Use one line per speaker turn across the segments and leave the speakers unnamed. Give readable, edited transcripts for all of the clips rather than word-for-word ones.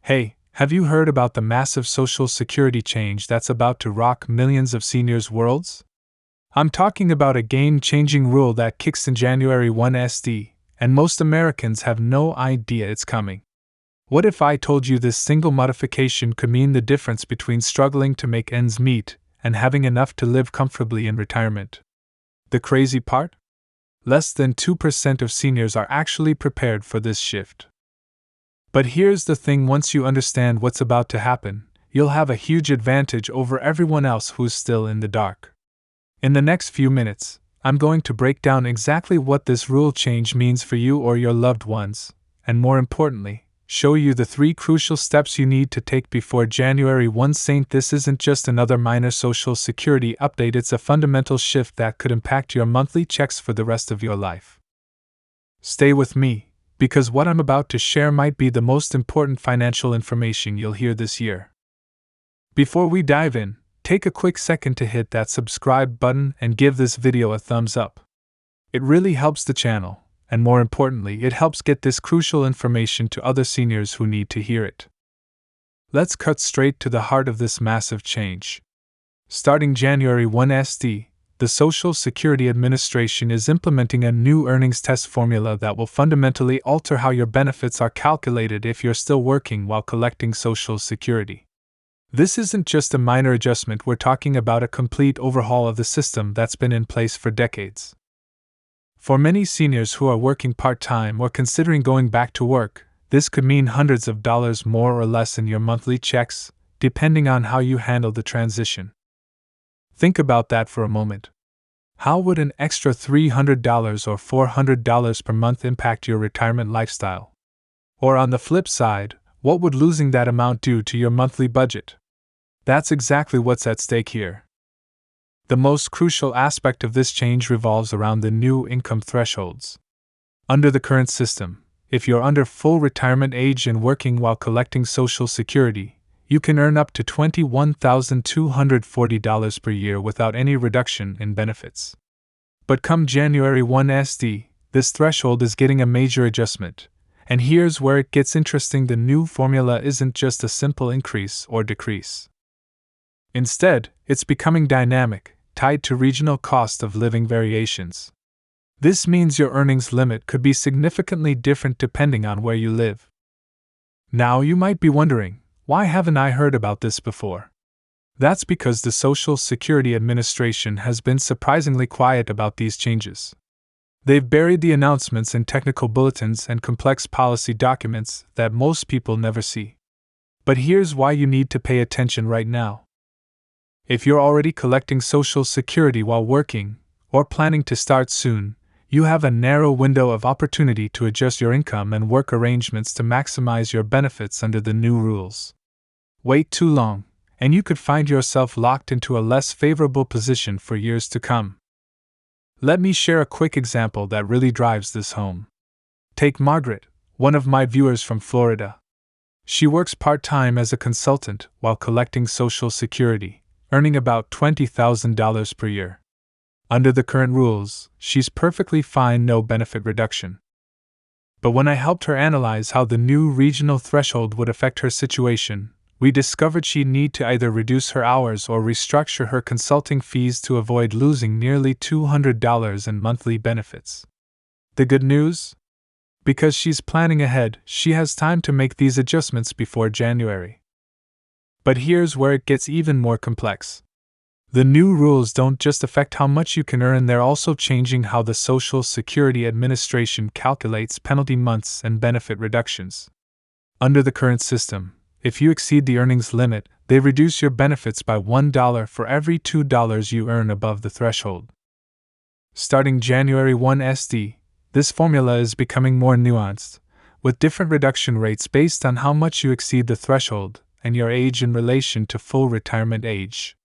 Hey, have you heard about the massive Social Security change that's about to rock millions of seniors' worlds? I'm talking about a game-changing rule that kicks in January 1 SD, and most Americans have no idea it's coming. What if I told you this single modification could mean the difference between struggling to make ends meet and having enough to live comfortably in retirement? The crazy part? Less than 2% of seniors are actually prepared for this shift. But here's the thing: once you understand what's about to happen, you'll have a huge advantage over everyone else who's still in the dark. In the next few minutes, I'm going to break down exactly what this rule change means for you or your loved ones, and more importantly, show you the 3 crucial steps you need to take before January 1. This isn't just another minor Social Security update, it's a fundamental shift that could impact your monthly checks for the rest of your life. Stay with me, because what I'm about to share might be the most important financial information you'll hear this year. Before we dive in, take a quick second to hit that subscribe button and give this video a thumbs up. It really helps the channel, and more importantly, it helps get this crucial information to other seniors who need to hear it. Let's cut straight to the heart of this massive change. Starting January 1 SD, the Social Security Administration is implementing a new earnings test formula that will fundamentally alter how your benefits are calculated if you're still working while collecting Social Security. This isn't just a minor adjustment, we're talking about a complete overhaul of the system that's been in place for decades. For many seniors who are working part-time or considering going back to work, this could mean hundreds of dollars more or less in your monthly checks, depending on how you handle the transition. Think about that for a moment. How would an extra $300 or $400 per month impact your retirement lifestyle? Or on the flip side, what would losing that amount do to your monthly budget? That's exactly what's at stake here. The most crucial aspect of this change revolves around the new income thresholds. Under the current system, if you're under full retirement age and working while collecting Social Security, you can earn up to $21,240 per year without any reduction in benefits. But come January 1 SD, this threshold is getting a major adjustment. And here's where it gets interesting: the new formula isn't just a simple increase or decrease. Instead, it's becoming dynamic, tied to regional cost of living variations. This means your earnings limit could be significantly different depending on where you live. Now you might be wondering, why haven't I heard about this before? That's because the Social Security Administration has been surprisingly quiet about these changes. They've buried the announcements in technical bulletins and complex policy documents that most people never see. But here's why you need to pay attention right now. If you're already collecting Social Security while working, or planning to start soon, you have a narrow window of opportunity to adjust your income and work arrangements to maximize your benefits under the new rules. Wait too long, and you could find yourself locked into a less favorable position for years to come. Let me share a quick example that really drives this home. Take Margaret, one of my viewers from Florida. She works part-time as a consultant while collecting Social Security, earning about $20,000 per year. Under the current rules, she's perfectly fine, no benefit reduction. But when I helped her analyze how the new regional threshold would affect her situation, we discovered she'd need to either reduce her hours or restructure her consulting fees to avoid losing nearly $200 in monthly benefits. The good news? Because she's planning ahead, she has time to make these adjustments before January. But here's where it gets even more complex. The new rules don't just affect how much you can earn, they're also changing how the Social Security Administration calculates penalty months and benefit reductions. Under the current system, if you exceed the earnings limit, they reduce your benefits by $1 for every $2 you earn above the threshold. Starting January 1 SD, this formula is becoming more nuanced, with different reduction rates based on how much you exceed the threshold and your age in relation to full retirement age.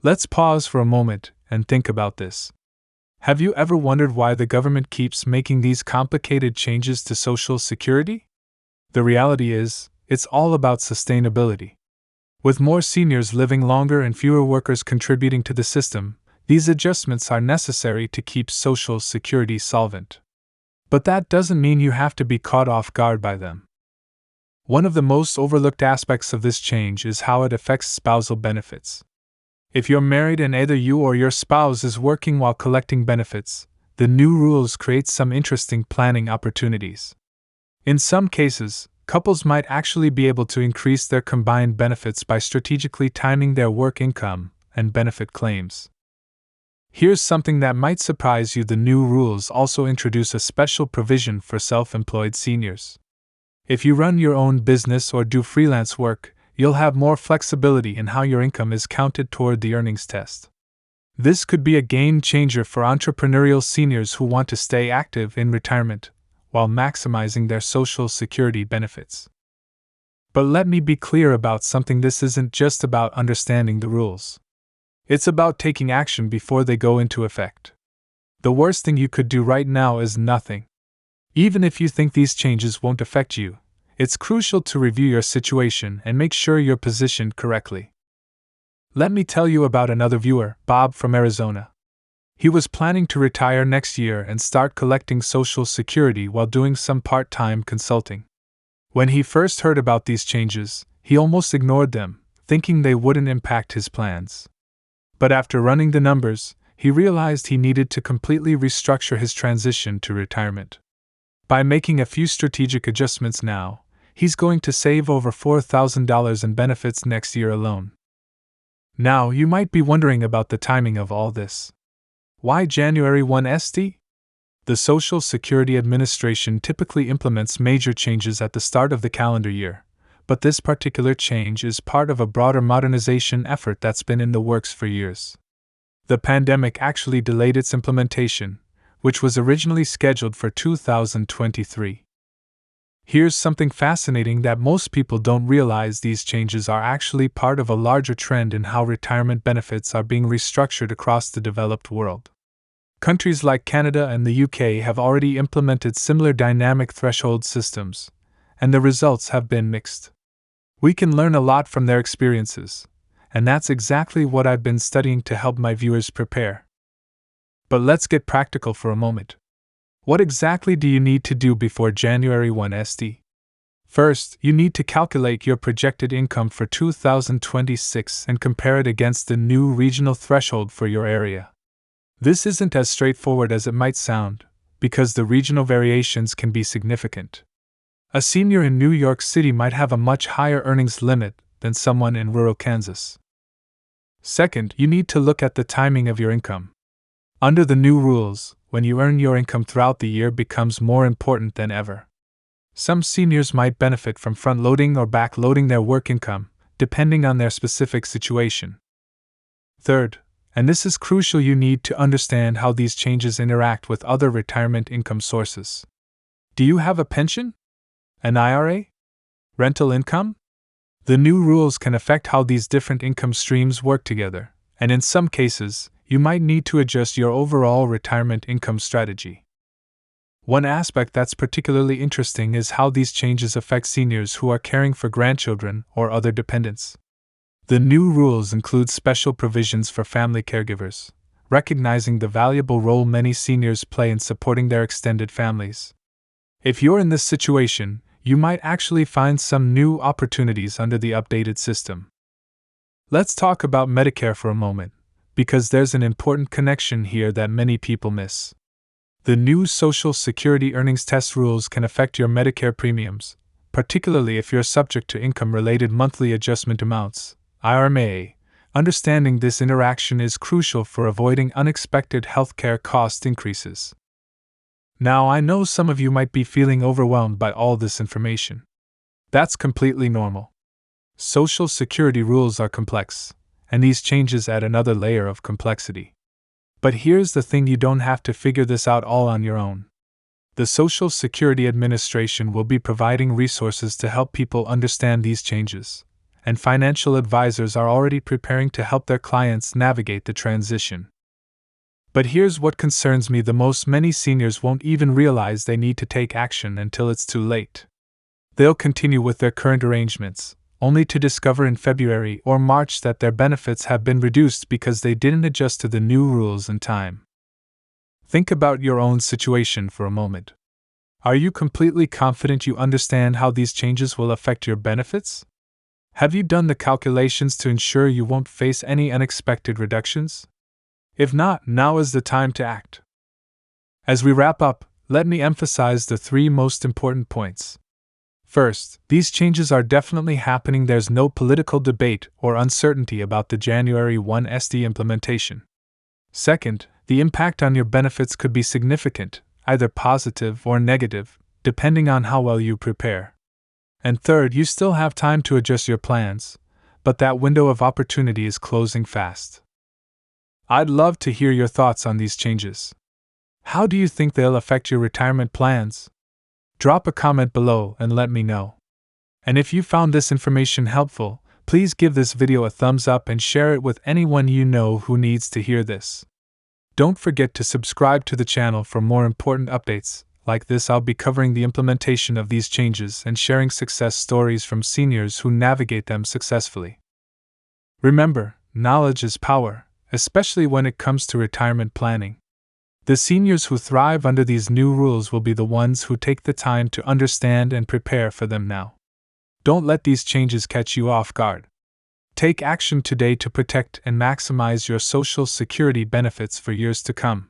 Let's pause for a moment and think about this. Have you ever wondered why the government keeps making these complicated changes to Social Security? The reality is, it's all about sustainability. With more seniors living longer and fewer workers contributing to the system, these adjustments are necessary to keep Social Security solvent. But that doesn't mean you have to be caught off guard by them. One of the most overlooked aspects of this change is how it affects spousal benefits. If you're married and either you or your spouse is working while collecting benefits, the new rules create some interesting planning opportunities. In some cases, couples might actually be able to increase their combined benefits by strategically timing their work income and benefit claims. Here's something that might surprise you: the new rules also introduce a special provision for self-employed seniors. If you run your own business or do freelance work, you'll have more flexibility in how your income is counted toward the earnings test. This could be a game changer for entrepreneurial seniors who want to stay active in retirement while maximizing their Social Security benefits. But let me be clear about something: this isn't just about understanding the rules. It's about taking action before they go into effect. The worst thing you could do right now is nothing. Even if you think these changes won't affect you, it's crucial to review your situation and make sure you're positioned correctly. Let me tell you about another viewer, Bob from Arizona. He was planning to retire next year and start collecting Social Security while doing some part-time consulting. When he first heard about these changes, he almost ignored them, thinking they wouldn't impact his plans. But after running the numbers, he realized he needed to completely restructure his transition to retirement. By making a few strategic adjustments now, he's going to save over $4,000 in benefits next year alone. Now, you might be wondering about the timing of all this. Why January 1 ST? The Social Security Administration typically implements major changes at the start of the calendar year, but this particular change is part of a broader modernization effort that's been in the works for years. The pandemic actually delayed its implementation, which was originally scheduled for 2023. Here's something fascinating that most people don't realize: these changes are actually part of a larger trend in how retirement benefits are being restructured across the developed world. Countries like Canada and the UK have already implemented similar dynamic threshold systems, and the results have been mixed. We can learn a lot from their experiences, and that's exactly what I've been studying to help my viewers prepare. But let's get practical for a moment. What exactly do you need to do before January 1 ST? First, you need to calculate your projected income for 2026 and compare it against the new regional threshold for your area. This isn't as straightforward as it might sound, because the regional variations can be significant. A senior in New York City might have a much higher earnings limit than someone in rural Kansas. Second, you need to look at the timing of your income. Under the new rules, when you earn your income throughout the year becomes more important than ever. Some seniors might benefit from front-loading or back-loading their work income, depending on their specific situation. Third, and this is crucial, you need to understand how these changes interact with other retirement income sources. Do you have a pension? An IRA? Rental income? The new rules can affect how these different income streams work together, and in some cases, you might need to adjust your overall retirement income strategy. One aspect that's particularly interesting is how these changes affect seniors who are caring for grandchildren or other dependents. The new rules include special provisions for family caregivers, recognizing the valuable role many seniors play in supporting their extended families. If you're in this situation, you might actually find some new opportunities under the updated system. Let's talk about Medicare for a moment, because there's an important connection here that many people miss. The new Social Security earnings test rules can affect your Medicare premiums, particularly if you're subject to income-related monthly adjustment amounts, IRMAA. Understanding this interaction is crucial for avoiding unexpected healthcare cost increases. Now, I know some of you might be feeling overwhelmed by all this information. That's completely normal. Social Security rules are complex, and these changes add another layer of complexity. But here's the thing: you don't have to figure this out all on your own. The Social Security Administration will be providing resources to help people understand these changes, and financial advisors are already preparing to help their clients navigate the transition. But here's what concerns me the most: many seniors won't even realize they need to take action until it's too late. They'll continue with their current arrangements, only to discover in February or March that their benefits have been reduced because they didn't adjust to the new rules in time. Think about your own situation for a moment. Are you completely confident you understand how these changes will affect your benefits? Have you done the calculations to ensure you won't face any unexpected reductions? If not, now is the time to act. As we wrap up, let me emphasize the 3 most important points. First, these changes are definitely happening. There's no political debate or uncertainty about the January 1 SD implementation. Second, the impact on your benefits could be significant, either positive or negative, depending on how well you prepare. And third, you still have time to adjust your plans, but that window of opportunity is closing fast. I'd love to hear your thoughts on these changes. How do you think they'll affect your retirement plans? Drop a comment below and let me know. And if you found this information helpful, please give this video a thumbs up and share it with anyone you know who needs to hear this. Don't forget to subscribe to the channel for more important updates. Like this, I'll be covering the implementation of these changes and sharing success stories from seniors who navigate them successfully. Remember, knowledge is power, especially when it comes to retirement planning. The seniors who thrive under these new rules will be the ones who take the time to understand and prepare for them now. Don't let these changes catch you off guard. Take action today to protect and maximize your Social Security benefits for years to come.